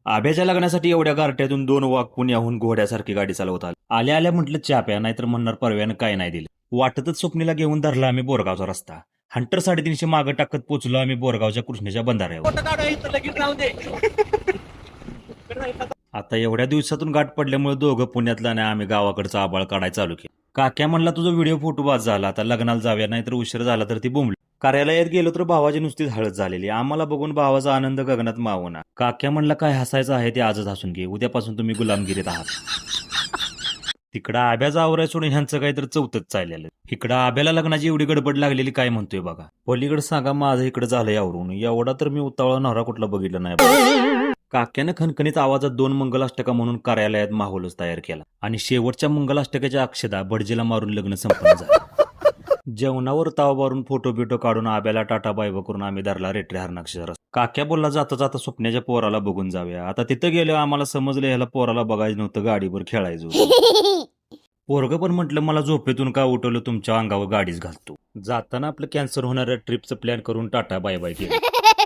आभ्याच्या लग्नासाठी एवढ्या गारट्यातून 2 वाघ पुण्याहून घोड्यासारखी गाडी चालवत आले. आल्या आल्या म्हटलं च्या प्या, नाहीतर म्हणणार परव्यानं काय नाही दिलं. वाटतच स्वप्नीला घेऊन धरला आम्ही बोरगावचा रस्ता. हंटर 350 मागं टाकत पोचलो आम्ही बोरगावच्या कृष्णेच्या बंधाऱ्यावर. आता एवढ्या दिवसातून गाठ पडल्यामुळे दोघं पुण्यातला आणि आम्ही गावाकडचा आबाळ काढायला चालू केलं. काक्या म्हणला तुझा व्हिडिओ फोटो बाद झाला, आता लग्नाला जाऊया, नाहीतर उशीर झाला तर ती बोंबली. कार्यालयात गेलो तर भावाची नुसतीच हळद झालेली. आम्हाला बघून भावाचा आनंद गगनात मावना. काक्या म्हणला काय हसायचं आहे ते आजच हसून घे, उद्यापासून तुम्ही गुलामगिरीत आहात. तिकडं आब्याचा आवराय सोडून ह्यांचं काहीतरी चौथच चाललेलं. इकडं आब्याला लग्नाची एवढी गडबड लागलेली काय म्हणतोय बघा. पलीकडे सांगा माझं इकडे झालंय आवरून. एवढा तर मी उतावळा नवरा कुठला बघितलं नाही. काक्यानं खणखणीत आवाजात 2 मंगलाष्टका म्हणून कार्यालयात माहोलच तयार केला आणि शेवटच्या मंगलाष्टकाच्या अक्षदा भटजीला मारून लग्न संपन्न झालं. जेवणावर ताव मारून फोटो बिटो काढून आब्याला टाटा बायबा करून आम्ही धरला रेटरे हरणाक्षर रस्ता. काक्या बोलला जाता जाता स्वप्नाच्या पोराला बघून जाऊया. आता तिथं गेलो आम्हाला समजलं ह्याला पोराला बघायचं नव्हतं, गाडीवर खेळायचं. पोरगं पण म्हटलं मला झोपेतून का उठवलं, तुमच्या अंगावर गाडीच घालतो. जाताना आपलं कॅन्सर होणाऱ्या ट्रिपचं प्लॅन करून टाटा बाय बाय केलं.